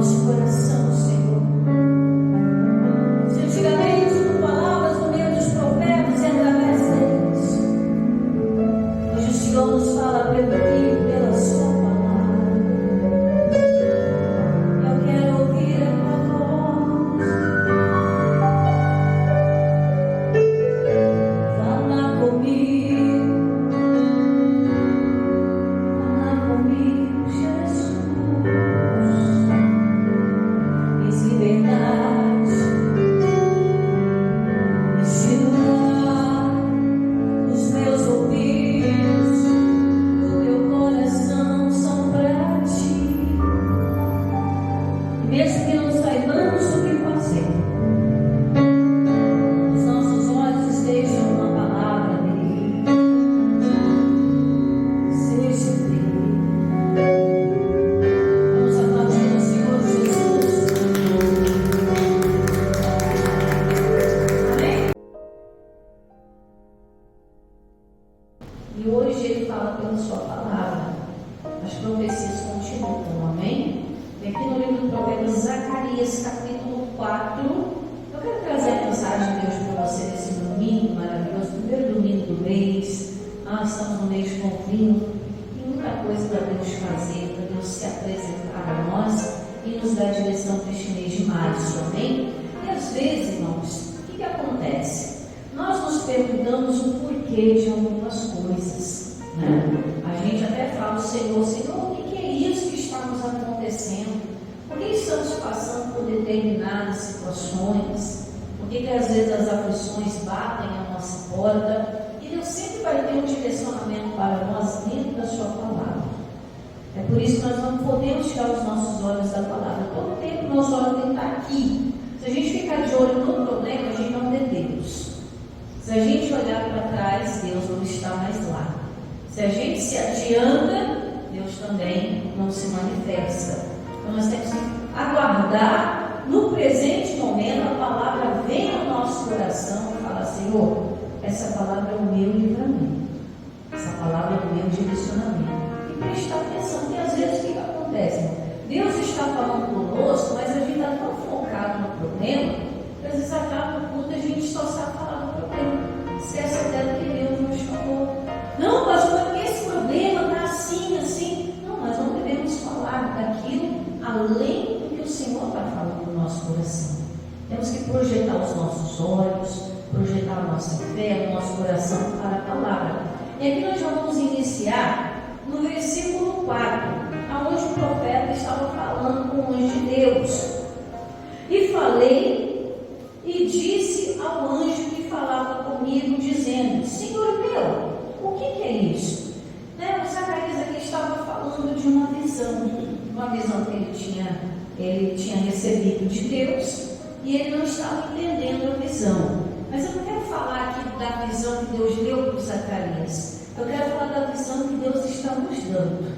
nosso mesmo que não saibamos o que fazer. Os nossos olhos estejam na palavra dele. Seja dele. Vamos aplaudir o Senhor Jesus. Amém? E hoje ele fala pela sua palavra. As profecias continuam, amém? E aqui no livro do profeta Zacarias, capítulo 4, eu quero trazer a mensagem de Deus para você nesse domingo maravilhoso, primeiro domingo do mês. Nós estamos no mês novinho, tem muita coisa para Deus fazer, para Deus se apresentar a nós e nos dar a direção para este mês de março, amém? E às vezes, irmãos, o que acontece? Nós nos perguntamos o porquê de algumas coisas, né? A gente até fala, Senhor, o que é isso que está nos acontecendo? Por que estamos passando por determinadas situações? Por que às vezes as aflições batem à nossa porta? E Deus sempre vai ter um direcionamento para nós dentro da sua palavra. É por isso que nós não podemos tirar os nossos olhos da palavra. Todo tempo nosso olho tem que estar aqui. Se a gente ficar de olho no problema, a gente não vê Deus. Se a gente olhar para trás, Deus não está mais lá. Se a gente se adianta, Deus também não se manifesta. Então nós temos que aguardar no presente momento, a palavra vem ao nosso coração e fala, Senhor, essa palavra é o meu livramento, essa palavra é o meu direcionamento. E prestar atenção, porque às vezes o que acontece? Deus está falando conosco, mas a gente está tão focado no problema, que às vezes acaba no culto, a gente só sabe falar do problema. Esquece até do que Deus nos falou. Não, pastor, porque esse problema está assim, assim. Não, nós não devemos falar daquilo além do que o Senhor está falando no nosso coração. Temos que projetar os nossos olhos, projetar a nossa fé, o nosso coração para a palavra. E aqui nós já vamos iniciar no versículo 4, aonde o profeta estava falando com o anjo de Deus. E falei e disse ao anjo que falava comigo, dizendo, Senhor meu, o que é isso? Né? O Zacarias aqui estava falando de uma visão que ele tinha recebido de Deus, e ele não estava entendendo a visão. Mas eu não quero falar aqui da visão que Deus deu para o Zacarias, eu quero falar da visão que Deus está nos dando.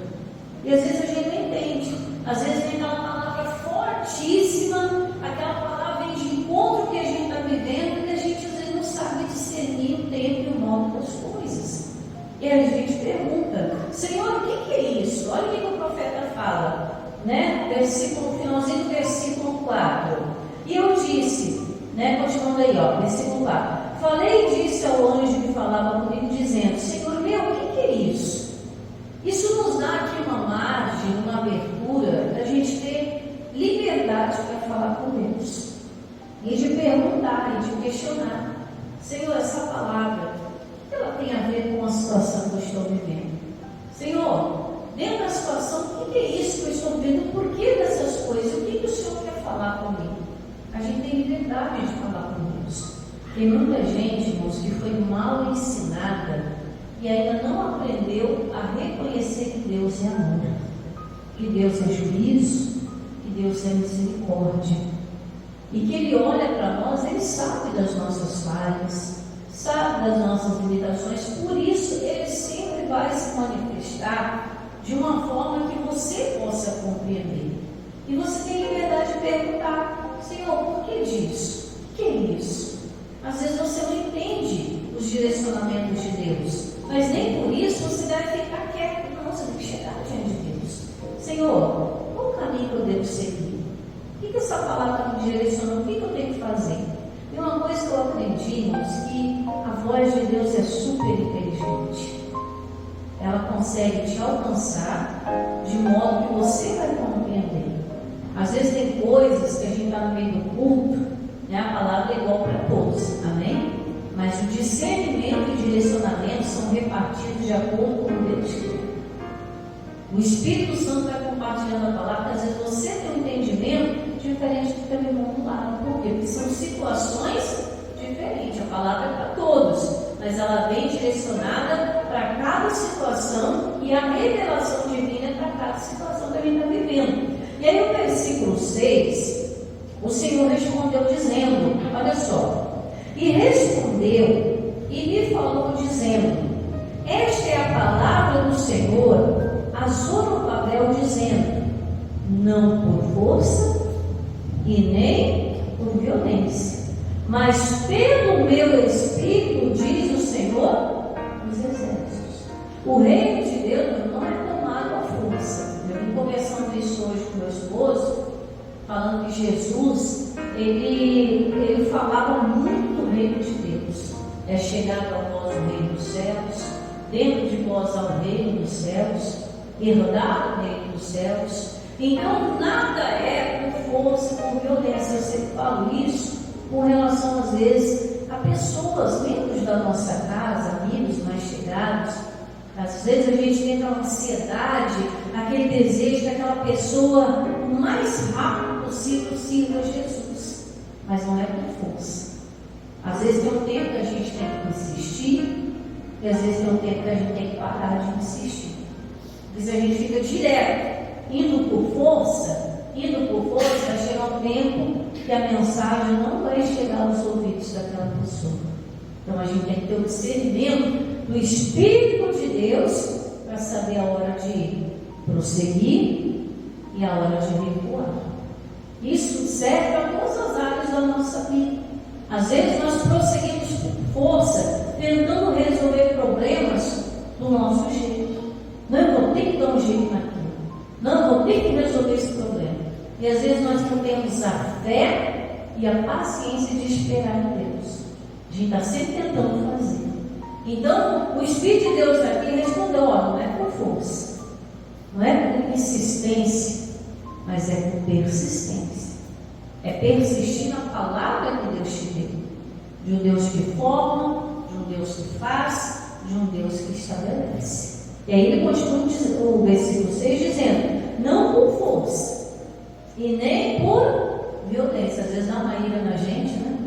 E às vezes a gente não entende, às vezes vem aquela palavra fortíssima, aquela palavra vem de encontro que a gente está vivendo, e a gente às vezes não sabe discernir o tempo e o modo das coisas. E aí a gente pergunta, Senhor, o que é isso? Olha o que o profeta fala, né? Finalzinho do versículo 4. E eu disse, né? Continuando aí, versículo 4. Falei e disse ao anjo que falava comigo, dizendo, Senhor meu, o que é isso? Isso nos dá aqui uma margem, uma abertura, da gente ter liberdade para falar com Deus. E de perguntar, e de questionar. Senhor, essa palavra, ela tem a ver com a situação que eu estou vivendo. Senhor, dentro da situação, o que é isso que eu estou vivendo? Por que dessas coisas? O que o Senhor quer falar comigo? A gente tem liberdade de falar com Deus. Tem muita gente, irmãos, que foi mal ensinada e ainda não aprendeu a reconhecer que Deus é amor, que Deus é juízo, que Deus é misericórdia. E que Ele olha para nós, Ele sabe das nossas falhas, sabe das nossas limitações, por isso Ele sempre vai se manifestar de uma forma que você possa compreender. E você tem liberdade de perguntar, Senhor, por que disso? O que é isso? Às vezes você não entende os direcionamentos de Deus, mas nem por isso você deve ficar quieto. Não, você tem que chegar diante de Deus. Senhor, qual o caminho que eu devo seguir? O que essa palavra me direciona? O que eu tenho que fazer? E uma coisa que eu aprendi, irmãos, que a voz de Deus é super inteligente. Ela consegue te alcançar de modo que você vai compreender. Às vezes tem coisas que a gente está no meio do culto, né? A palavra é igual para todos, amém? Mas o discernimento e direcionamento são repartidos de acordo com o Deus quer. O Espírito Santo vai compartilhando a palavra, às vezes você tem um entendimento diferente do que meu irmão do lado. Por quê? Porque são situações diferentes. A palavra é para todos, mas ela vem direcionada para cada situação e a revelação divina é para cada situação que a gente está vivendo. E aí o versículo 6, o Senhor respondeu dizendo, olha só, e respondeu e me falou dizendo, esta é a palavra do Senhor a Zorobabel dizendo, não por força e nem por violência, mas pelo meu Espírito, diz o Senhor dos Exércitos. O reino de Deus não é tomado à força. Eu vim conversando isso hoje com meu esposo, falando que Jesus, ele falava muito do reino de Deus. É chegado a nós o reino dos céus, dentro de nós há o reino dos céus, herdar o reino dos céus. Então nada é por força, por violência. Eu sempre falo isso com relação às vezes a pessoas, membros da nossa casa, amigos mais chegados. Às vezes a gente tem aquela ansiedade, aquele desejo que aquela pessoa o mais rápido possível sirva a Jesus, mas não é por força. Às vezes tem um tempo que a gente tem que insistir, e às vezes tem um tempo que a gente tem que parar de insistir. Às vezes a gente fica direto, indo por força, vai chegar um tempo que a mensagem não vai chegar aos ouvidos daquela pessoa. Então a gente tem que ter o discernimento do Espírito de Deus para saber a hora de prosseguir e a hora de recuar. Isso serve para todas as áreas da nossa vida. Às vezes nós prosseguimos por força, tentando resolver problemas do nosso jeito. Não, eu vou ter que dar um jeito naquilo. Não, eu vou ter que resolver esse problema. E às vezes nós não temos a fé e a paciência de esperar em Deus. A gente está sempre tentando fazer. Então, o Espírito de Deus aqui respondeu, não é por força, não é por insistência, mas é por persistência. É persistir na palavra que Deus te deu. De um Deus que forma, de um Deus que faz, de um Deus que estabelece. E aí ele continua o versículo 6 dizendo, não por força e nem por violência. Às vezes dá uma ira na gente, né?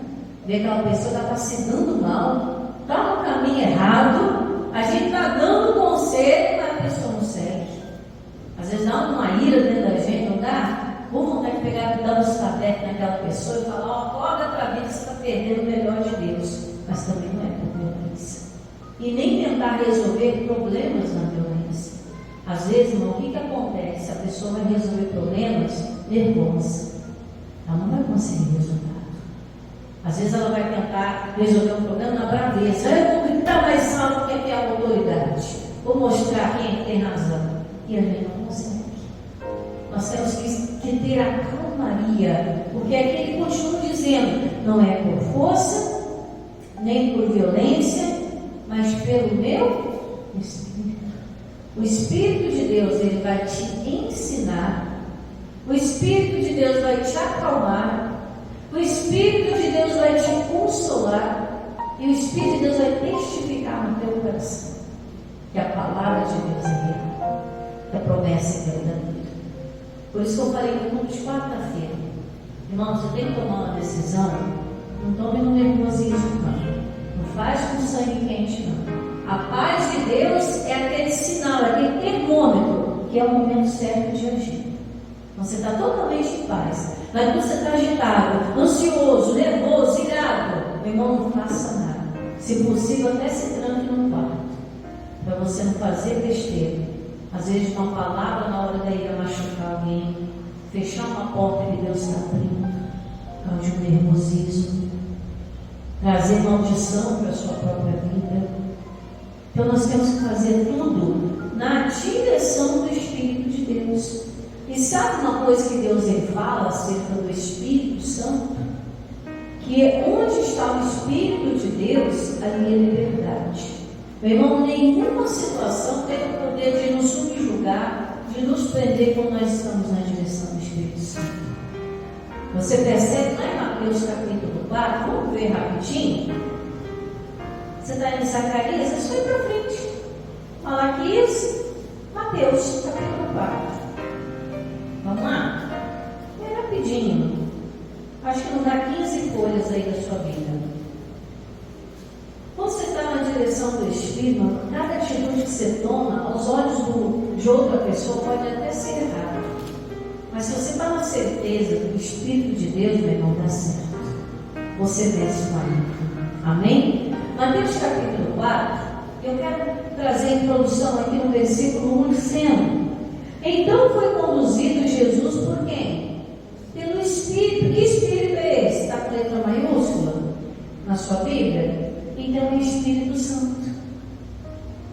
Vê aquela pessoa que está se dando mal, está no caminho errado, a gente está dando conselho, mas a pessoa não segue. Às vezes dá uma ira dentro da gente, não dá? Ou vontade de pegar, dar uns tapetes naquela pessoa e falar, acorda para ver que você está perdendo o melhor de Deus. Mas também não é por violência. E nem tentar resolver problemas na violência. Às vezes, irmão, o que acontece? A pessoa vai resolver problemas nervosa. Ela não vai conseguir resultado. Às vezes ela vai tentar resolver um problema na braveza. Eu vou gritar mais alto que é a autoridade. Vou mostrar quem tem razão. E a gente não consegue. Nós temos que ter a calmaria. Porque aqui ele continua dizendo, não é por força, nem por violência, mas pelo meu Espírito. O Espírito de Deus, ele vai te ensinar. O Espírito de Deus vai te acalmar. O Espírito de Deus vai te consolar. E o Espírito de Deus vai testificar no teu coração que a palavra de Deus é real, que a promessa é verdadeira. Por isso que eu falei no culto de quarta-feira, irmão, você tem que tomar uma decisão. Não tome no nervosismo, não. Não faz com sangue quente, não. A paz de Deus é aquele sinal, é aquele termômetro, que é o momento certo de agir. Você está totalmente em paz. Mas quando você está agitado, ansioso, nervoso, irado, meu irmão, não faça nada. Se possível, até se tranque no quarto, para você não fazer besteira. Às vezes, uma palavra na hora da ira machucar alguém, fechar uma porta que Deus está abrindo, causa um nervosismo, trazer maldição para a sua própria vida. Então, nós temos que fazer tudo na direção do Espírito de Deus. E sabe uma coisa que Deus ele fala acerca do Espírito Santo? Que onde está o Espírito de Deus, ali é liberdade. Meu irmão, nenhuma situação tem o poder de nos subjugar, de nos prender quando nós estamos na direção do Espírito Santo. Você percebe lá em Mateus capítulo 4, vamos ver rapidinho? Você está em Zacarias, é só ir para frente. Malaquias, Mateus capítulo 4. Vamos lá? É rapidinho. Acho que não dá 15 folhas aí da sua vida. Quando você está na direção do Espírito, cada atitude que você toma, aos olhos de outra pessoa, pode até ser errado. Mas se você está na certeza do Espírito de Deus, meu irmão, dá certo. Você vence o maligno. Amém? Mateus capítulo 4, eu quero trazer a introdução aqui no versículo 1 dizendo: então foi conduzido Jesus por quem? Pelo Espírito. Que Espírito é esse? Está com letra maiúscula na sua Bíblia? Então é o Espírito Santo.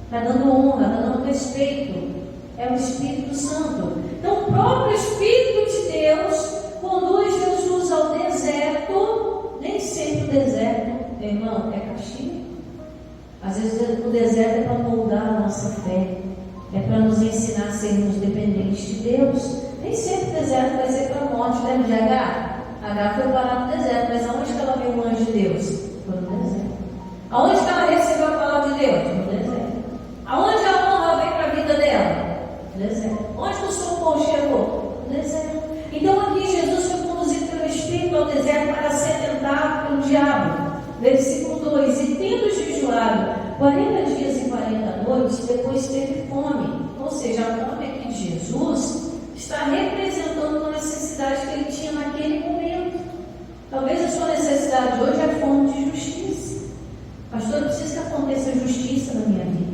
Está dando honra, está dando respeito. É o Espírito Santo. Então o próprio Espírito de Deus conduz Jesus ao deserto. Nem sempre o deserto, meu irmão, é castigo. Às vezes o deserto é para moldar a nossa fé. É para nos ensinar a sermos dependentes de Deus. Nem sempre o deserto vai ser para a morte. Lembra de Agar? Agar foi parar no deserto, mas aonde que ela viu o anjo de Deus? Foi no deserto. Aonde que ela recebeu a palavra de Deus? No deserto. Aonde a honra veio para a vida dela? No deserto. Onde que o socorro chegou? No deserto. Então aqui Jesus foi conduzido pelo Espírito ao deserto para ser tentado pelo diabo. Versículo 2: e tendo jejuado 40 dias e 40 noites, depois teve fome. Ou seja, a fome aqui de Jesus está representando uma necessidade que ele tinha naquele momento. Talvez a sua necessidade hoje é fome de justiça. Pastor, eu preciso que aconteça justiça na minha vida.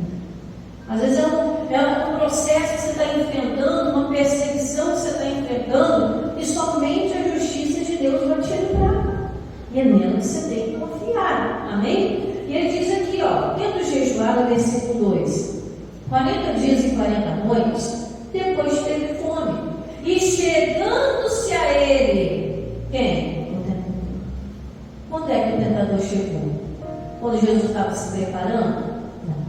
Às vezes é um processo que você está enfrentando, uma perseguição que você está enfrentando, e somente a justiça de Deus vai te livrar. E é nela que você tem que confiar. Amém? E ele diz aqui, tendo jejuado, versículo 2, 40 dias e 40 noites, depois teve fome. E chegando-se a ele, quem? O tentador. Quando é que o tentador chegou? Quando Jesus estava se preparando? Não.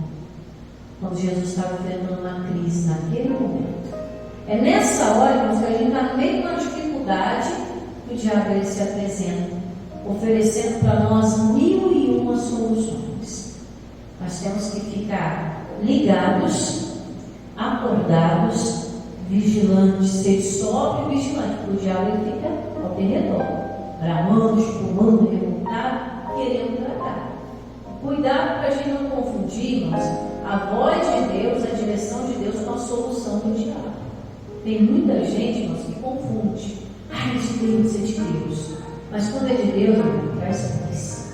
Quando Jesus estava enfrentando uma crise naquele momento. É nessa hora, irmãos, que a gente está no meio de uma dificuldade que o diabo ele se apresenta, oferecendo para nós 1001 soluções. Nós temos que ficar ligados, acordados, vigilantes, ser sóbrio e vigilante, porque o diabo ele fica ao redor, bramando, espumando, revoltado, querendo tratar. Cuidado para a gente não confundirmos a voz de Deus, a direção de Deus com a solução do diabo. Tem muita gente, irmãos, que confunde. É de Deus, é de Deus. Mas quando é de Deus, traz paz.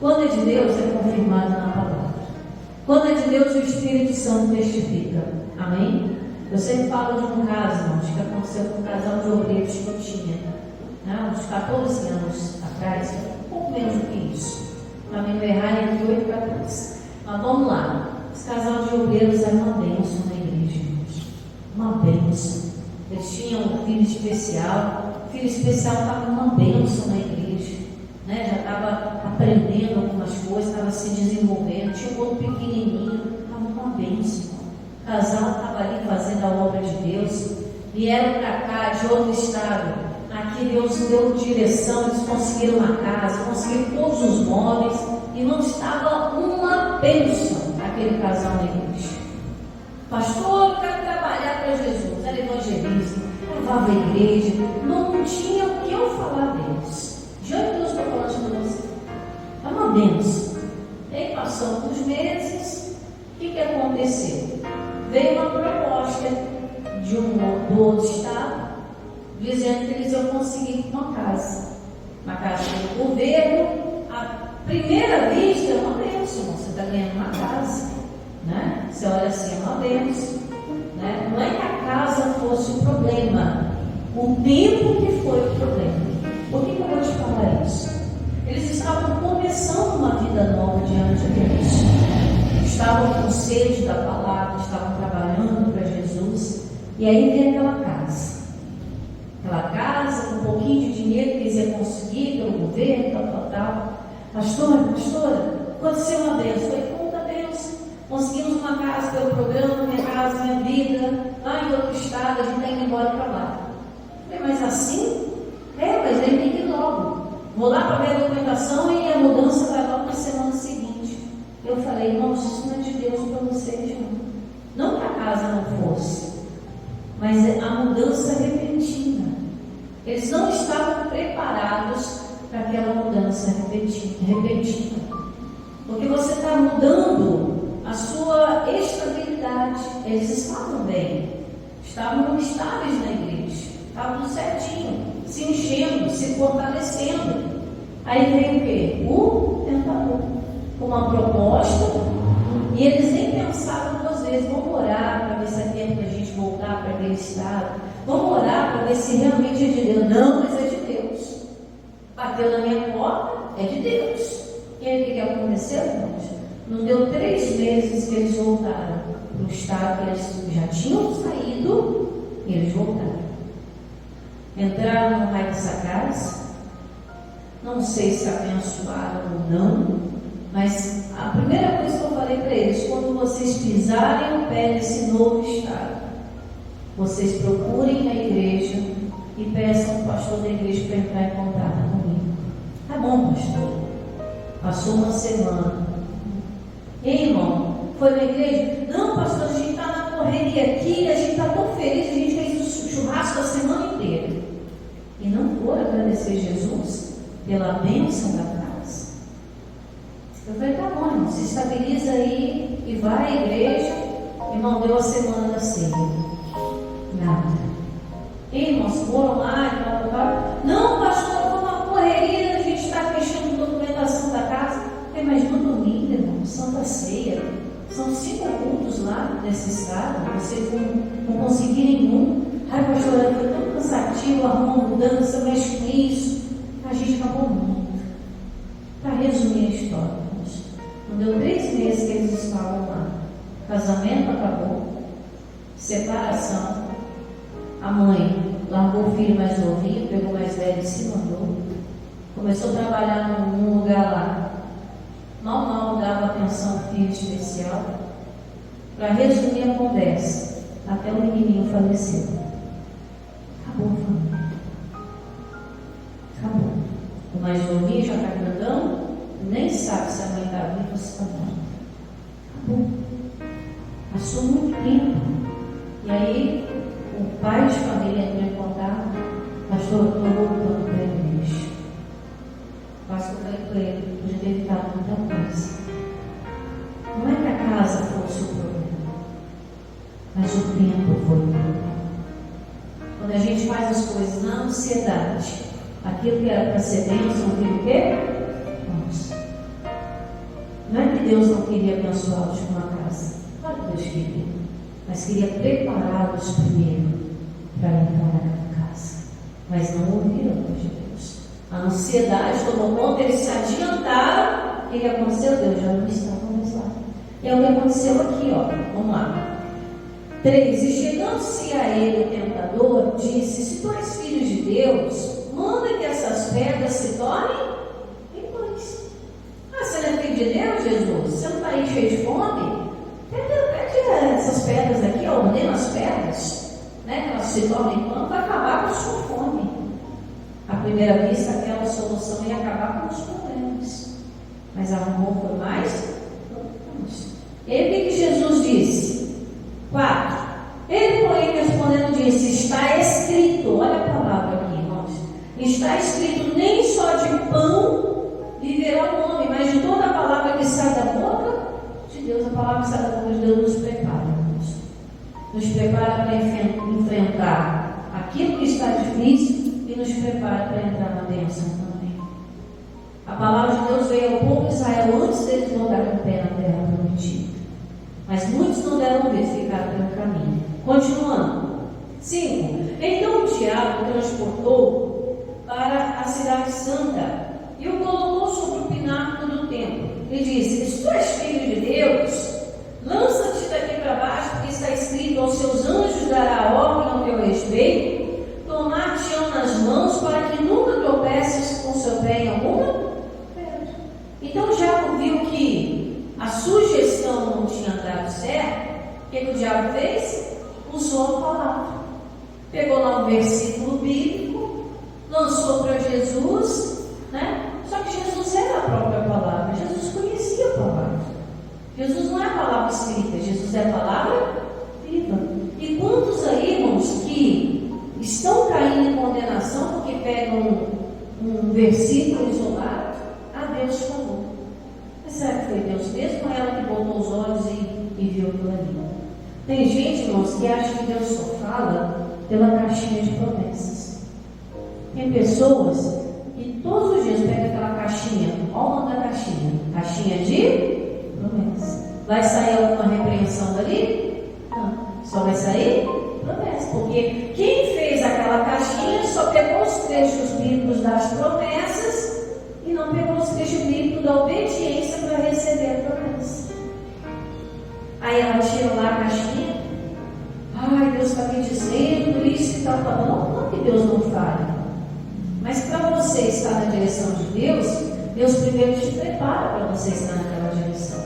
Quando é de Deus, é confirmado na palavra. Quando é de Deus, o Espírito Santo testifica. Amém? Eu sempre falo de um caso, irmãos, que aconteceu com um casal de obreiros que eu tinha, uns 14 anos atrás, um pouco menos do que isso. Para mim não errar, entre 8 e 14. Mas vamos lá. Esse casal de obreiros era uma bênção na igreja, irmãos. Uma bênção. Eles tinham um filho especial. O filho especial estava uma bênção na igreja, já estava aprendendo algumas coisas, estava se desenvolvendo. Tinha um outro pequenininho, estava uma bênção. O casal estava ali fazendo a obra de Deus. Vieram para cá de outro estado. Aqui Deus deu direção, eles conseguiram uma casa, conseguiram todos os móveis. E não estava uma bênção aquele casal na igreja. Pastor, eu quero trabalhar para Jesus. Era evangelista, levava a igreja, não tinha o que eu falar deles. De onde Deus está falando de você? É uma bênção. E aí passando os meses, o que aconteceu? Veio uma proposta do outro estado, dizendo que eles iam conseguir uma casa do governo. À primeira vista é uma bênção. Você está ganhando uma casa, Você olha assim, é uma bênção. Não é que a casa fosse o problema, o tempo que foi o problema. Por que eu vou te falar isso? Eles estavam começando uma vida nova diante de Deus, estavam com sede da palavra, estavam trabalhando para Jesus. E aí vem aquela casa com um pouquinho de dinheiro que eles iam conseguir pelo governo, tal. Pastora, aconteceu uma bênção. Foi conta Deus. Conseguimos uma casa pelo programa, minha casa, minha vida, lá em outro estado, a gente está indo embora para lá. Mas assim? Mas aí tem que ir logo. Vou lá para ver a documentação e a mudança vai logo na semana seguinte. Eu falei, irmãos, isso não é de Deus para vocês, não. Não que a casa não fosse, mas a mudança repentina. Eles não estavam preparados para aquela mudança repentina. Porque você está mudando a sua estabilidade. Eles estavam bem, estavam estáveis na igreja, estava tudo certinho, se enchendo, se fortalecendo. Aí veio o quê? O tentador, com uma proposta, e eles nem pensaram duas vezes. Vamos orar para ver se é tempo da gente voltar para aquele estado. Vamos orar para ver se realmente é de Deus. Não, mas é de Deus. Bateu na minha porta, é de Deus. E aí o que aconteceu, irmãos? Não deu 3 meses que eles voltaram para o estado que eles já tinham saído, e eles voltaram. Entraram no raio dessa casa. Não sei se abençoaram ou não, mas a primeira coisa que eu falei para eles: quando vocês pisarem o pé nesse novo estado, vocês procurem a igreja e peçam o pastor da igreja para entrar em contato comigo. Tá bom, pastor. Passou uma semana. Ei, irmão, foi na igreja? Não, pastor, a gente está na correria aqui, a gente está tão feliz, a gente fez o churrasco a semana inteira. E não for agradecer Jesus pela bênção da casa. Eu falei: tá bom, irmão, se estabiliza aí e vai à igreja. Irmão, deu a semana da ceia. Nada. Ei, irmãos, foram lá e tal. Não, pastor, foi uma correria, a gente está fechando documentação da casa. Mas no domingo, irmão, Santa Ceia, são 5 cultos lá nesse estado, vocês não conseguirem nenhum. Ai, pastor, foi tão cansativo, arruma mudança, mexe com isso. A gente acabou muito. Para resumir a história, irmãos, não deu 3 meses que eles estavam lá. Casamento acabou, separação. A mãe largou o filho mais novinho, pegou o mais velho e se mandou. Começou a trabalhar num lugar lá. Mal dava atenção ao filho especial. Para resumir a conversa, até o menininho faleceu. Acabou a família. Acabou. O mais novinho já está grandão, nem sabe se a mãe está viva ou se está morta. Acabou. Passou muito tempo. E aí, o pai de família entrou em contato: pastor, eu estou voltando para a igreja. Pastor, eu falei para ele: eu já ter evitado muita coisa. Não é que a casa fosse o problema, mas o tempo foi o problema. Quando a gente faz as coisas na ansiedade, aquilo que era para ser bênção, vira o quê? Nossa. Não é que Deus não queria abençoá-los com uma casa. Claro que Deus queria, mas queria prepará-los primeiro para entrar naquela casa. Mas não ouviram a voz de Deus. A ansiedade tomou conta, eles se adiantaram. O que aconteceu? Deus já não estava mais lá. E é o que aconteceu aqui, ó. Vamos lá. 3. E chegando-se a ele o tentador, disse: se tu és filho de Deus, manda que essas pedras se tornem em pães. Ah, você não é filho de Deus, Jesus? Você não está aí cheio de fome? Pede essas pedras aqui, ordena as pedras, né, que elas se tornem pão, vai acabar com a sua fome. À primeira vista, aquela solução ia acabar com os problemas, mas arrumou por mais. E aí o que Jesus disse? 4. Ele, porém, respondendo, disse: está escrito, olha a palavra aqui, irmãos, está escrito: nem só de pão viverá o homem, mas de toda a palavra que sai da boca de Deus. A palavra que sai da boca de Deus nos prepara, irmãos. Nos prepara para enfrentar aquilo que está difícil e nos prepara para entrar na bênção também. A palavra de Deus veio ao povo de Israel antes deles voltarem o pé na terra prometida. Mas muitos não deram ouvido, ficaram pelo caminho. Continuando. 5. Então o diabo o transportou para a cidade santa e o colocou sobre o pináculo do templo. E disse: se tu és filho de Deus, lança-te daqui para baixo, porque está escrito: aos seus anjos dará ordem ao teu respeito, tomar-te-ão nas mãos, para que nunca tropeces com seu pé em alguma pedra. Então o diabo viu que a sugestão não tinha dado certo. O que o diabo fez? Usou a palavra. Pegou lá um versículo bíblico, lançou para Jesus, né? Só que Jesus era a própria palavra. Jesus conhecia a palavra. Jesus não é a palavra escrita, Jesus é a palavra viva. E quantos aí, irmãos, que estão caindo em condenação porque pegam um versículo isolado? Ah, Deus falou. Mas será que foi Deus mesmo ou ela que botou os olhos e viu aquilo ali? Tem gente, irmãos, que acha que Deus só fala pela caixinha de promessas. Tem pessoas que todos os dias pegam aquela caixinha, olha o nome da caixinha, caixinha de promessas. Vai sair alguma repreensão dali? Não, só vai sair promessa, porque quem fez aquela caixinha só pegou os trechos bíblicos das promessas e não pegou os trechos bíblicos da obediência para receber a promessa. Aí ela tira lá a caixinha, ai, Deus está me dizendo isso e tal, tal. Não que Deus não fale, mas para você estar na direção de Deus, Deus primeiro te prepara para você estar naquela direção.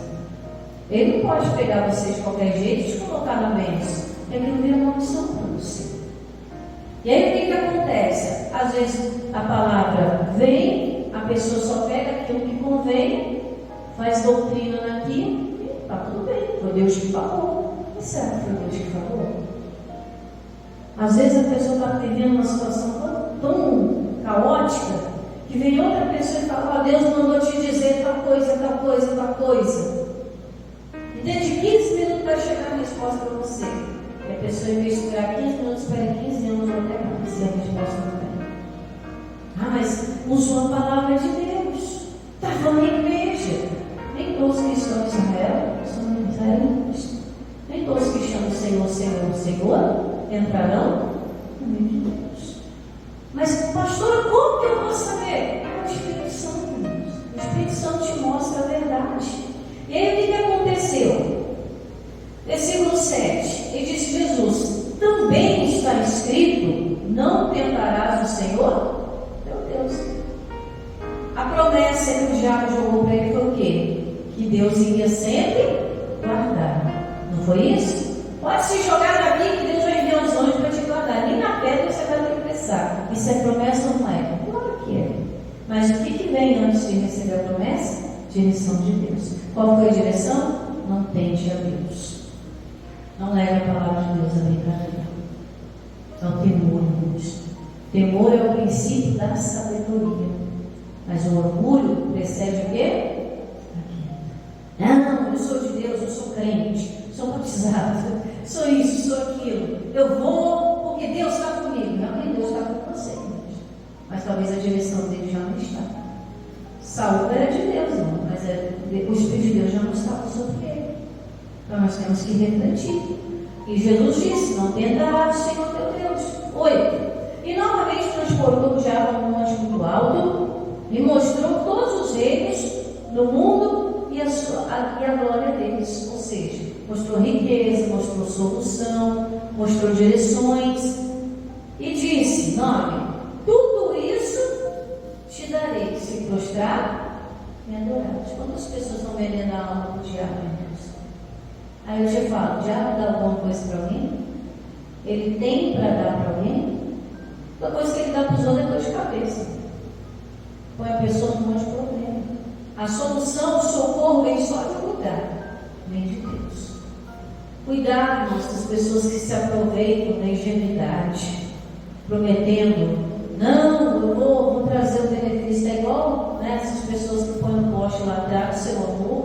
Ele não pode pegar você de qualquer jeito e te colocar na bênção. É que não vira maldição para você. E aí o que acontece? Às vezes a palavra vem, a pessoa só pega aquilo que convém, faz doutrina naquilo e está tudo bem. Foi Deus que falou. Mas será que foi Deus que falou? Às vezes a pessoa está vivendo uma situação tão caótica que vem outra pessoa e fala: Deus mandou te dizer tal coisa, tal coisa, tal coisa. E dentro de 15 minutos vai chegar a resposta para você. E a pessoa, em vez de esperar 15 minutos, espera 15 anos ou até mais, se a resposta não vem. Ah, mas usou a palavra de Deus. Estava na igreja. Nem todos que estão em Israel são israelitas. Nem todos que chamam o Senhor, Senhor, Senhor entrarão no meio de Deus. Mas, pastora, como que eu vou saber? É o Espírito Santo, Deus. O Espírito Santo te mostra a verdade. E aí o que aconteceu? Versículo 7, ele disse: Jesus, também está escrito: não tentarás o Senhor teu Deus. A promessa que o diabo jogou para ele foi o quê? Que Deus iria sempre guardar. Não foi isso? Pode se jogar daqui que Deus vai enviar os anjos para te guardar. Nem na pedra você vai ter que pensar. Isso é promessa ou não é? Claro que é. Mas o que vem antes de receber a promessa? Direção de Deus. Qual foi a direção? Não tente a Deus. Não leve a palavra de Deus a brincadeira. É o temor, irmãos. Temor é o princípio da sabedoria. Mas o orgulho precede o quê? Não, eu sou de Deus, eu sou crente, sou batizado, sou isso, sou aquilo. Eu vou porque Deus está comigo. Realmente Deus está com você, irmãos. Mas talvez a direção dele já não está. Saúl era de Deus, irmão, mas o Espírito de Deus já não estava sobre ele. Então nós temos que refletir. E Jesus disse: não tentarás o Senhor teu Deus. 8. E novamente transportou o diabo a um monte muito alto e mostrou todos os reinos do mundo e a glória deles. Ou seja, mostrou riqueza, mostrou solução, mostrou direções e disse: não, tudo isso te darei se prostrar e adorar. Quantas pessoas estão vendendo a alma para o diabo, irmãos? Aí eu te falo: o diabo dá alguma coisa para alguém? Ele tem para dar para alguém? A coisa que ele dá para os outros é dor de cabeça. Põe a pessoa num monte de problema. A solução, o socorro vem só de um lugar, vem de Deus. Cuidado, irmãos, das pessoas que se aproveitam da ingenuidade, prometendo: não, eu vou trazer o benefício. É igual, né, essas pessoas que põem no poste lá atrás do seu amor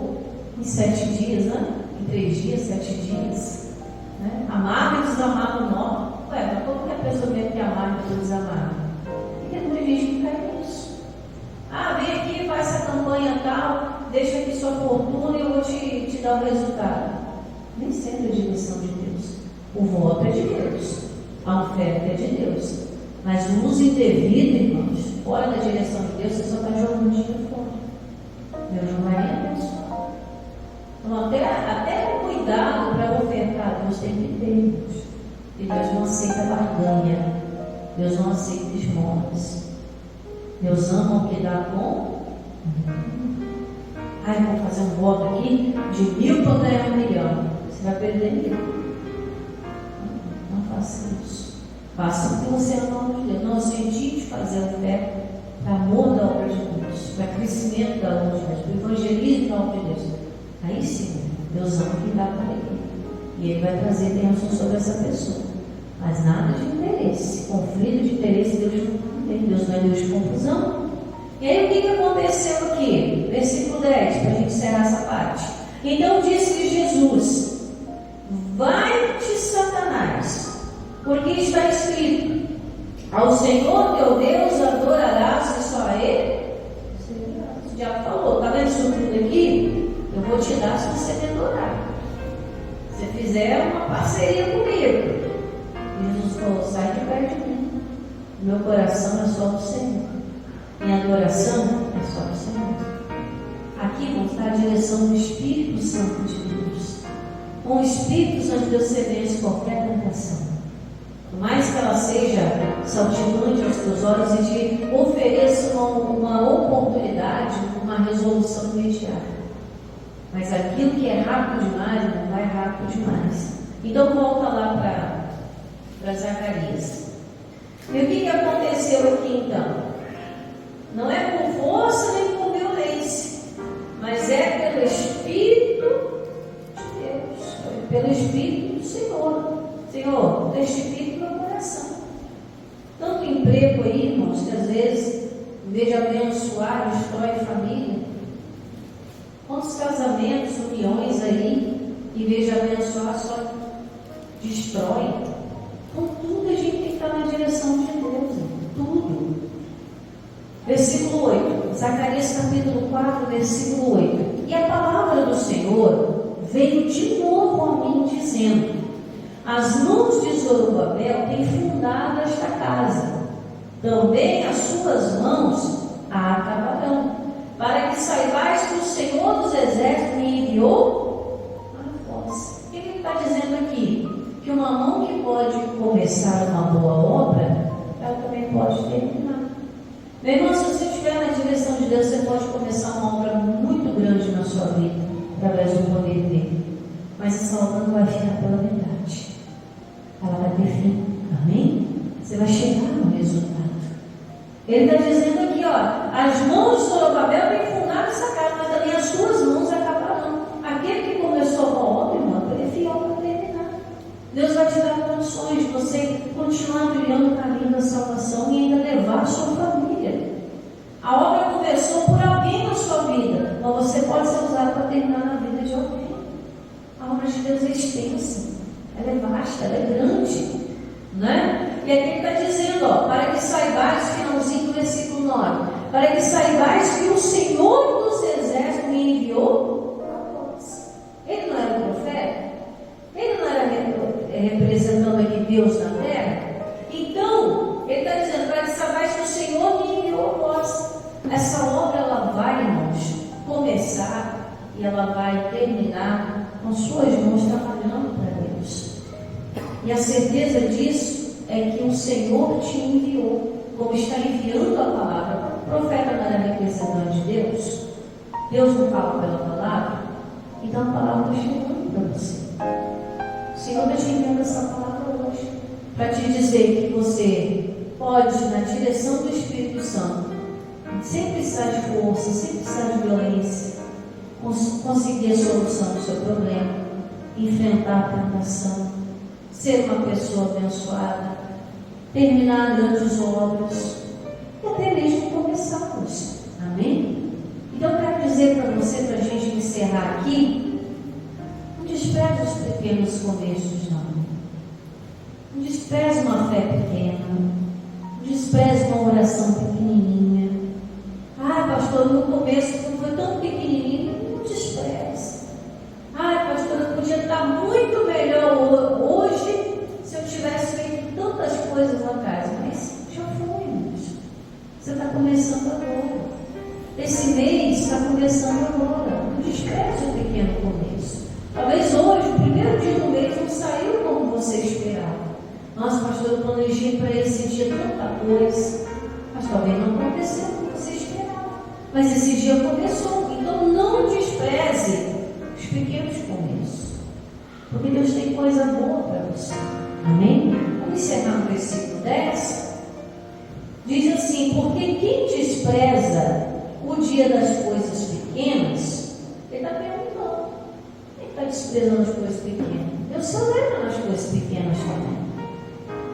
em 7 dias, né? Em 3 dias, 7 dias, né? Amava e desamava o nó. Ué, mas como que a pessoa mesmo que amava e desamava? Porque tem muita gente que cai nisso. Ah, vem aqui, faz essa campanha tal, deixa aqui sua fortuna e eu vou te dar o resultado. Nem sempre é direção de Deus. O voto é de Deus, a oferta é de Deus. Mas o uso indevido, irmãos, fora da direção de Deus, você só está jogando dinheiro fora. Deus não vai nem abençoar. Então, até o cuidado para ofertar, Deus tem que ter, irmãos. E Deus não aceita barganha. Deus não aceita esmolas. Deus ama o que dá com. Ai, vou fazer um voto aqui de 1.000 para ganhar 1 milhão. Você vai perder 1.000. Não faça isso. Faça o que você ama o nome de Deus. Não senti de fazer oferta para amor da obra de Deus, para crescimento da obra de Deus, para evangelismo da obra de Deus. Aí sim, Deus ama o que dá para ele. E ele vai trazer bênção sobre essa pessoa. Mas nada de interesse. Conflito de interesse, Deus não tem. Deus não é Deus de confusão. E aí o que aconteceu aqui? Versículo 10, para a gente encerrar essa parte. Então disse-lhe Jesus: vai-te, Satanás, Porque está escrito: ao Senhor teu Deus adorarás e só a Ele servirás. O diabo falou: está vendo isso tudo aqui? Eu vou te dar se você me adorar. Se você fizer uma parceria comigo. Jesus falou: sai de perto de mim. Meu coração é só do Senhor. Minha adoração é só do Senhor. Aqui, irmãos, está a direção do Espírito Santo de Deus. Com o Espírito Santo de Deus você vence qualquer tentação. Por mais que ela seja saltitante aos teus olhos e te ofereça uma oportunidade, uma resolução imediata. Mas aquilo que é rápido demais, não vai rápido demais. Então volta lá para Zacarias. E o que aconteceu aqui então? Não é com força nem com violência, mas é pelo Espírito de Deus, pelo Espírito do Senhor. Senhor, testifique meu coração. Tanto emprego aí, irmãos, que às vezes, em vez de abençoar, destrói família. Quantos casamentos, uniões aí, em vez de abençoar, só destrói. Com tudo a gente tem que estar na direção de Deus, tudo. Versículo 8, Zacarias capítulo 4, versículo 8. E a palavra do Senhor veio de novo a mim, dizendo: as mãos de Zorobabel têm fundado esta casa, também as suas mãos a acabarão, para que saibais que o Senhor dos Exércitos me enviou a vós. O que ele está dizendo aqui? Que uma mão que pode começar uma boa obra, ela também pode terminar. Meu irmão, se você estiver na direção de Deus, você pode começar uma obra muito grande na sua vida, através do poder dele. Mas essa obra não vai ficar pela metade. Ela vai ter fim. Amém? Você vai chegar no resultado. Ele está dizendo aqui, ó, as mãos de Zorobabel têm fundado essa casa, mas também as suas mãos acabarão. Aquele que começou a obra, irmão, ele é fiel para terminar. Deus vai te dar condições de você continuar brilhando o caminho da salvação e ainda levar a sua família. A obra começou por alguém na sua vida, mas você pode ser usado para terminar na vida de alguém. A obra de Deus é extensa, ela é vasta, ela é grande, né? E aqui ele está dizendo, ó, para que saibais, finalzinho do versículo 9, para que saibais que o Senhor dos Exércitos me enviou a vós. Ele não era um profeta? Ele não era representando aqui Deus na terra? Então, ele está dizendo, para que saibais que o Senhor me enviou a vós. Essa obra, ela vai, irmãos, começar e ela vai terminar com suas mãos trabalhando para Deus. E a certeza disso é que o Senhor te enviou, como está enviando a palavra. O profeta não era representante de Deus? Deus não fala pela palavra? Então a palavra está chegando para você. O Senhor está te enviando essa palavra hoje, para te dizer que você pode, na direção do Espírito Santo, sem precisar de força, sem precisar de violência, conseguir a solução do seu problema, enfrentar a tentação, ser uma pessoa abençoada, terminar grandes obras e até mesmo começá-los. Amém? Então eu quero dizer para você, para a gente encerrar aqui, não despreze os pequenos começos, não. Não despreze uma fé pequena, não despreze uma oração pequenininha. Ah, pastor, no começo foi tão pequenininho, não despreze. Ah, pastor, eu podia estar muito melhor hoje se eu tivesse feito tantas coisas lá atrás, mas já foi, irmãos. Você está começando agora. Esse mês está começando agora. Não despreze o pequeno começo. Talvez hoje, o primeiro dia do mês, não saiu como você esperava. Nossa, pastor, eu planejei para esse dia tanta coisa, mas talvez não aconteceu como você esperava. Mas esse dia começou. Então não despreze os pequenos começos, porque Deus tem coisa boa para você. Amém? Vamos encerrar no versículo 10. Diz assim: porque quem despreza o dia das coisas pequenas, ele está perguntando, quem está desprezando as coisas pequenas? Deus se alegra nas coisas pequenas também.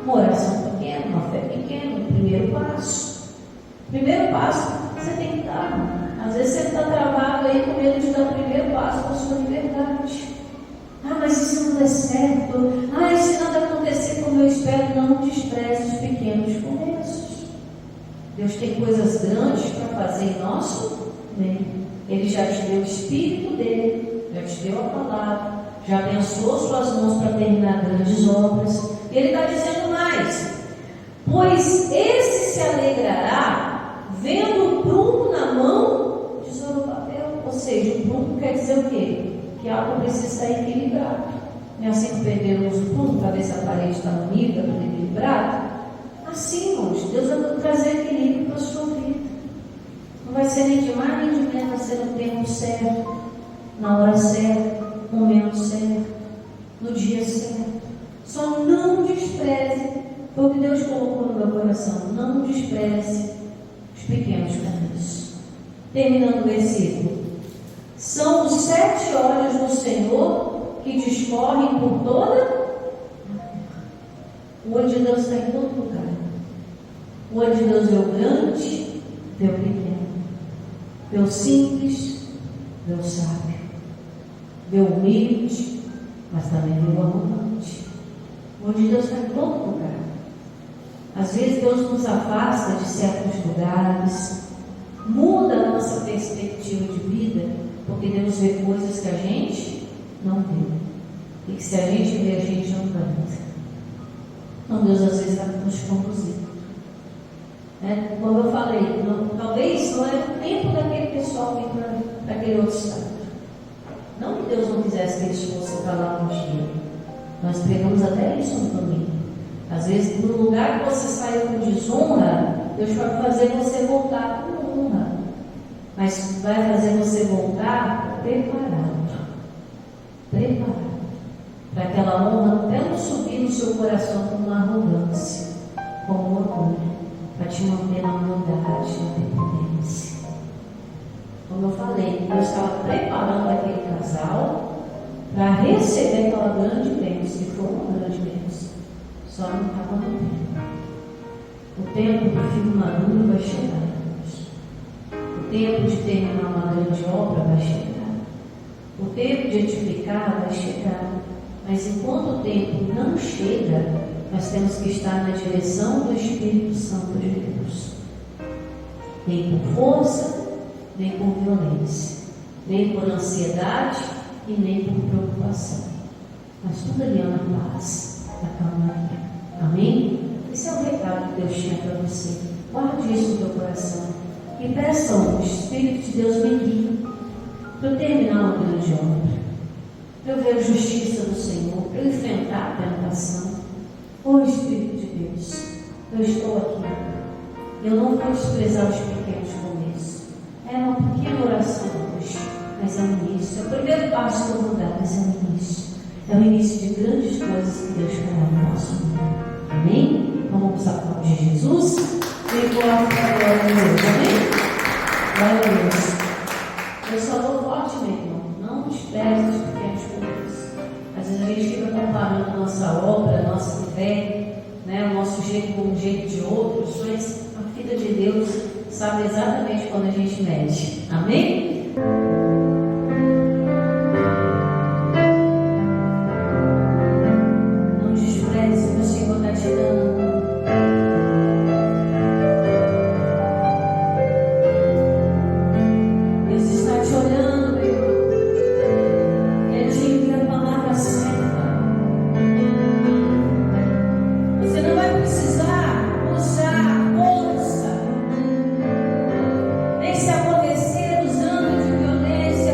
Uma oração pequena, uma fé pequena, o primeiro passo. Primeiro passo você tem que dar. Às vezes você está travado aí com medo de dar o primeiro passo para a sua liberdade. Mas e se não der certo? E se nada acontecer como eu espero? Não despreze os pequenos começos. Deus tem coisas grandes para fazer em nosso meio. Ele já te deu o Espírito dele, já te deu a palavra, já abençoou suas mãos para terminar grandes obras. E ele está dizendo mais: pois esse se alegrará vendo o prumo na mão de Zorobabel. Ou seja, o prumo quer dizer o quê? Que algo precisa estar equilibrado. Não é assim que perderam o prumo para ver se a parede está unida, tudo equilibrado? Assim, irmãos, Deus vai trazer equilíbrio para a sua vida. Não vai ser nem de mais nem de menos, vai ser no tempo certo, na hora certa, no momento certo, no dia certo. Só não despreze, foi o que Deus colocou no meu coração, não despreze os pequenos caminhos. Terminando o versículo: são os 7 olhos do Senhor que discorrem por toda a terra. O olho de Deus está em todo lugar. O olho de Deus vê o grande, vê o pequeno, vê o simples, vê o sábio, vê o humilde, mas também vê o arrogante. O olho de Deus está em todo lugar. Às vezes Deus nos afasta de certos lugares, muda a nossa perspectiva de vida, porque Deus vê coisas que a gente não vê, e que se a gente vê, a gente não canta. Então Deus às vezes está nos conduzindo. Como eu falei, talvez não é o tempo daquele pessoal vir para aquele outro estado. Não que Deus não quisesse que eles fossem para lá um dia. Nós pregamos até isso no domingo. Às vezes, no lugar que você saiu com desonra, Deus vai fazer você voltar com honra. Mas vai fazer você voltar preparado. Para aquela honra até não subir no seu coração com uma arrogância, com um orgulho, para te manter na humildade, na dependência. Como eu falei, Deus estava preparando aquele casal para receber aquela grande bênção, que foi uma grande bênção. Só não estava no tempo. O tempo do filho maduro vai chegar. O tempo de terminar uma grande obra vai chegar. O tempo de edificar vai chegar. Mas enquanto o tempo não chega, nós temos que estar na direção do Espírito Santo de Deus. Nem por força, nem por violência, nem por ansiedade e nem por preocupação. Mas tudo ali é na paz, na calmaria. Amém? Esse é o recado que Deus tinha para você. Guarde isso no teu coração e peça ao Espírito de Deus me guie para eu terminar uma grande obra, para eu ver a justiça do Senhor, para eu enfrentar a tentação. Ô Espírito de Deus, eu estou aqui. Eu não vou desprezar os pequenos começos. É uma pequena oração hoje, mas é o início. É o primeiro passo que eu vou dar, mas é o início. É o início de grandes coisas que Deus fará no nosso mundo. Amém? Então vamos aplaudir de Jesus e glória a Deus. Amém? Glória a Deus. Eu só vou forte, meu irmão. Não despreze os pequenos começos. Às vezes a gente fica comparando a nossa obra, a nossa fé, o nosso jeito com o jeito de outros, mas a filha de Deus sabe exatamente quando a gente mede. Amém? Não despreze o que o Senhor está te dando. Deus está te olhando, meu irmão. Ele te envia a palavra certa. Você não vai precisar usar força, nem se aborrecer usando de violência.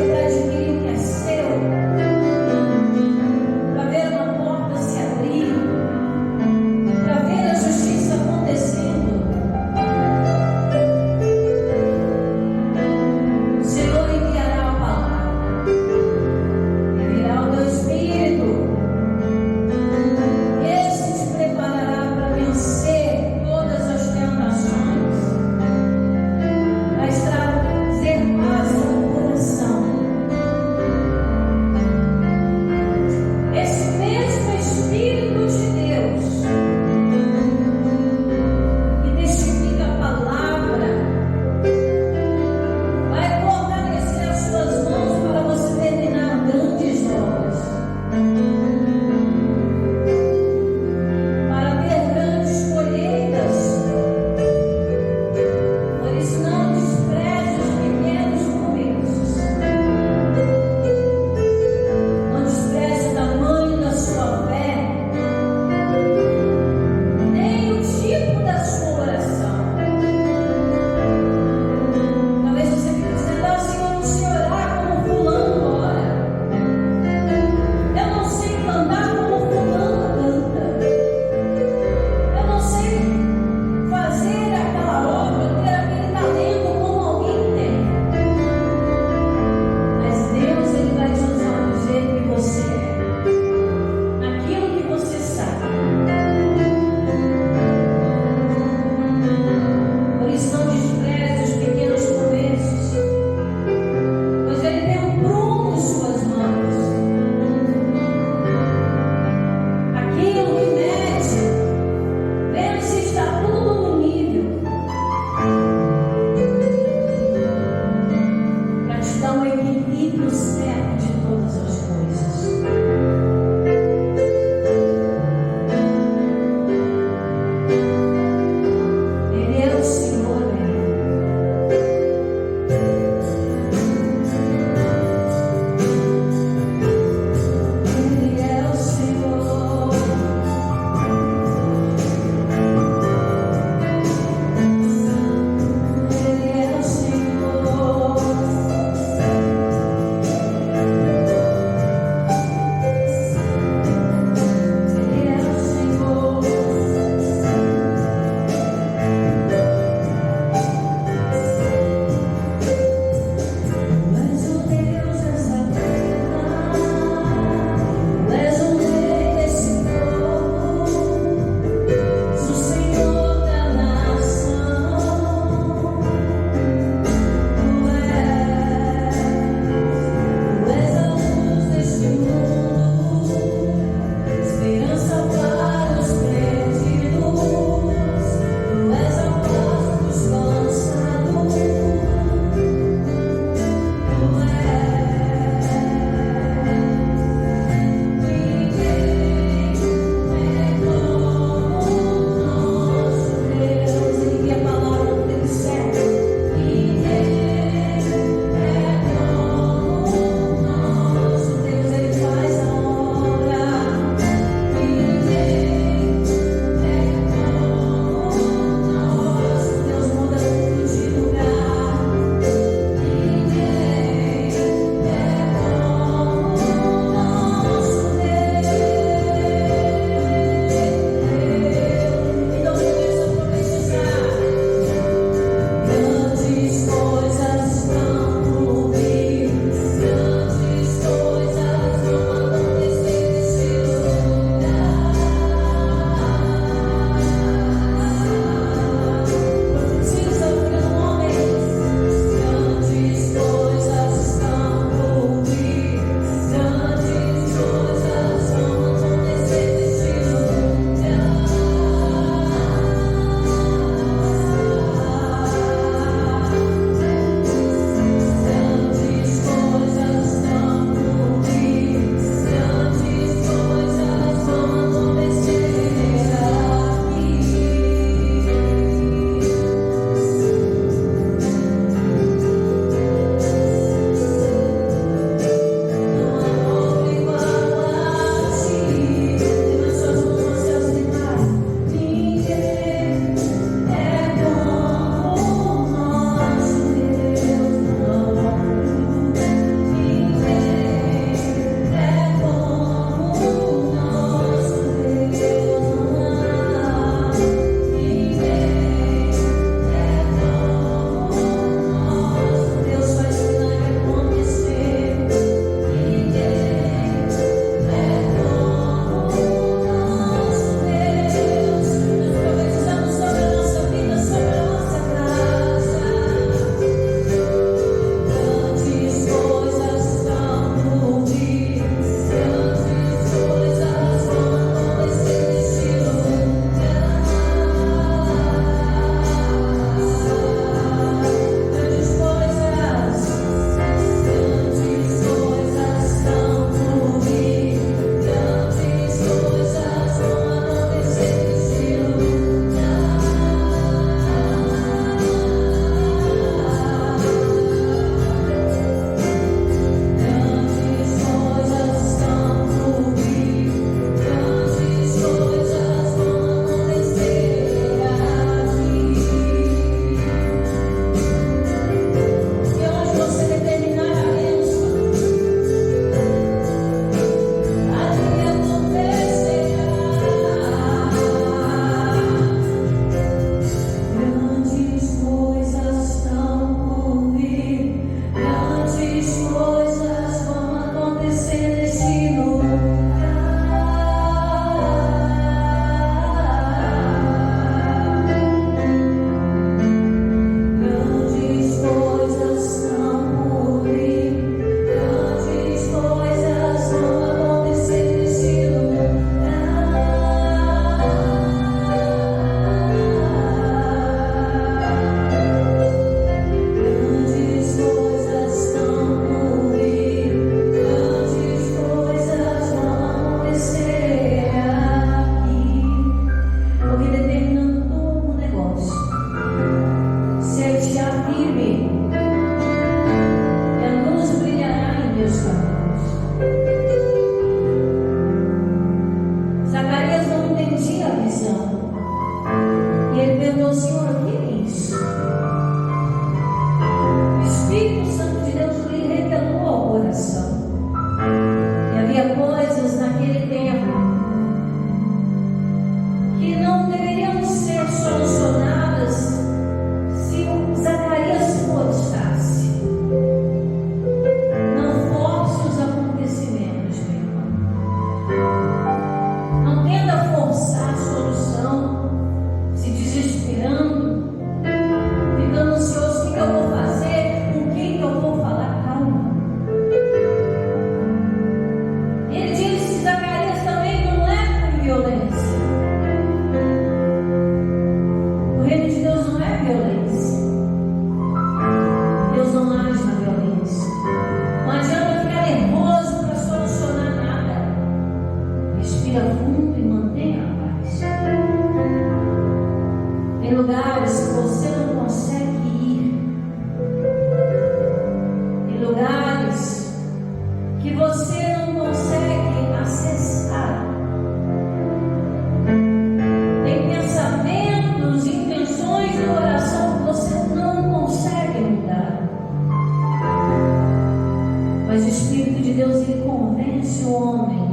Deus, ele convence o homem,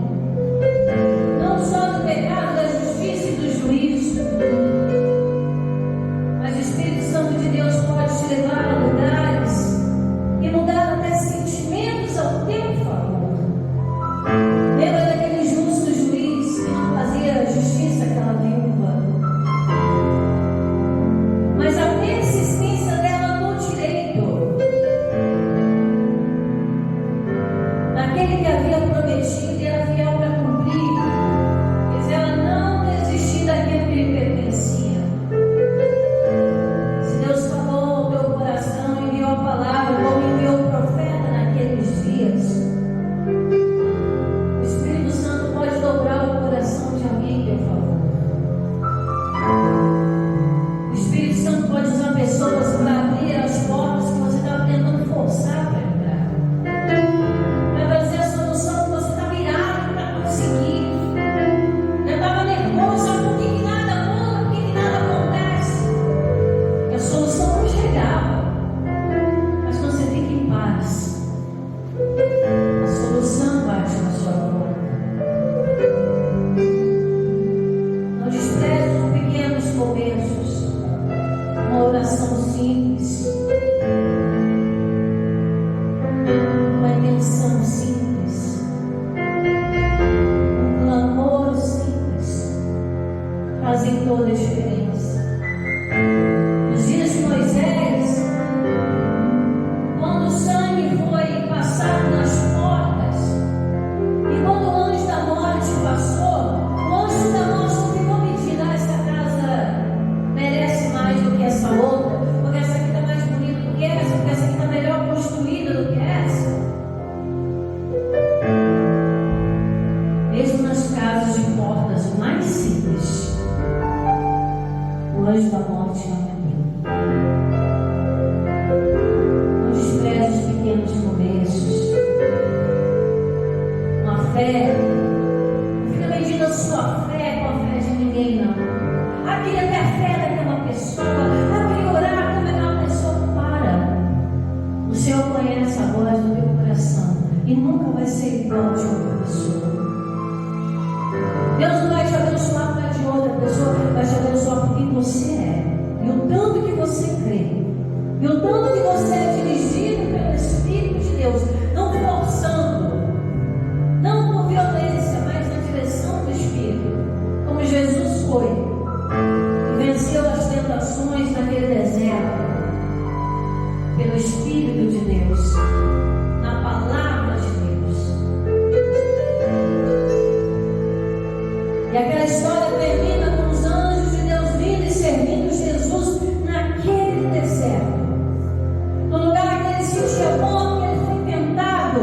não só do pecado, da justiça e do juízo, mas o Espírito Santo de Deus pode te levar a lugares e mudar até sentimentos ao teu favor. Lembra daquele justo juiz que não fazia justiça àquela viúva, mas a persistência dela no direito, naquele que havia prometido e era fiel para cumprir, pois ela não desistiu daquilo que lhe pertencia. Se Deus falou ao teu coração, enviou a palavra, como enviou o profeta naqueles dias, o Espírito Santo pode dobrar o coração de alguém em teu favor. O Espírito Santo pode usar pessoas para abrir as portas que você estava tentando forçar para entrar, para trazer a solução que você estava irado para conseguir. Já estava nervoso, sabe por que nada muda, por que nada acontece? E a solução não chegava. Mas quando você fica em paz, a solução bate na sua porta. Não despreze os pequenos começos. Uma oração simples, uma intenção simples, um clamor simples fazem toda a diferença. Nos dias de Moisés, quando o sangue foi passado nas portas, e quando o anjo da morte passou, o anjo da morte não ficou medindo: essa casa merece mais do que essa outra, porque essa aqui está mais bonita do que essa, porque essa aqui está melhor construída do que essa. Mesmo nas casas de portas mais simples, o anjo da morte não entrou. Não despreze os pequenos começos. Uma fé, não fica medindo a sua fé com a fé de ninguém, não. Queria ter a fé daquela pessoa, queria orar como aquela pessoa. Para. O Senhor conhece a voz do teu coração e nunca vai ser igual de outra pessoa. Deus não vai te abençoar por causa de outra pessoa, vai te abençoar por quem você é, e o tanto que você crê, e o tanto que você é dirigido pelo Espírito de Deus, não forçando, não por violência, mas na direção do Espírito, como Jesus foi. Venceu as tentações naquele deserto pelo Espírito de Deus, na palavra de Deus. E aquela história termina com os anjos de Deus vindo e servindo Jesus naquele deserto, no lugar que ele sentia bom, que ele foi tentado.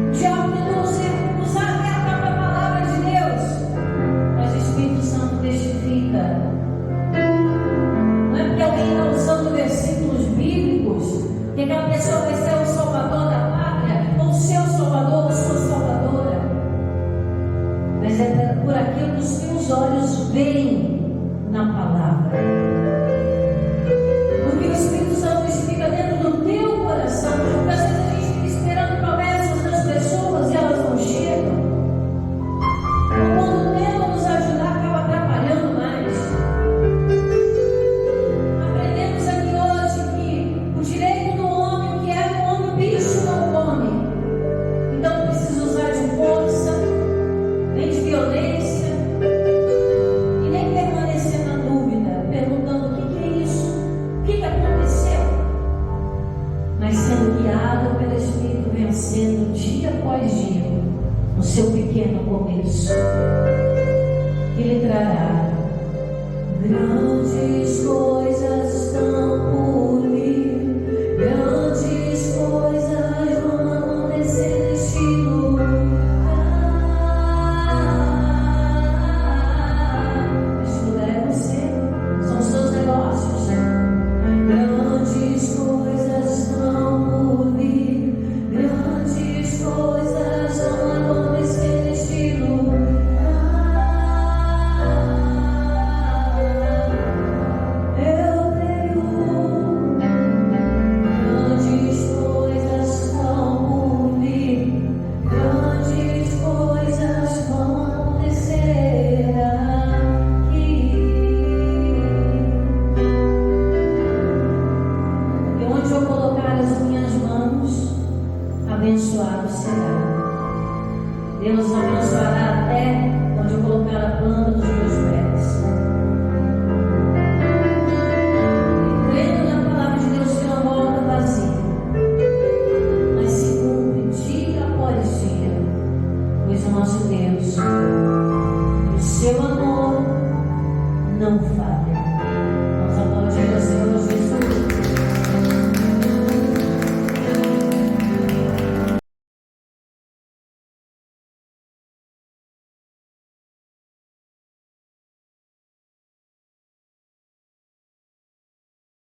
O diabo tentou usar até a própria palavra de Deus, mas o Espírito Santo testifica. Não é porque alguém está usando versículos bíblicos que aquela pessoa vai ser o salvador da pátria, ou o seu salvador, ou sua salvadora, mas é por aquilo que os teus olhos veem na palavra. Porque o Espírito Santo testifica dentro do teu coração. Porque às vezes a gente fica esperando promessas das pessoas e elas não chegam. Ou quando tentam nos ajudar, acaba atrapalhando mais. Aprendemos aqui hoje que o direito do homem, o que é do homem, o bicho não come. Então não precisa usar de força, nem de violência, e nem permanecer na dúvida, perguntando o que é isso, o que aconteceu, mas sendo guiado pelo Espírito, vencendo dia após dia no seu pequeno começo, que lhe trará grandes coisas.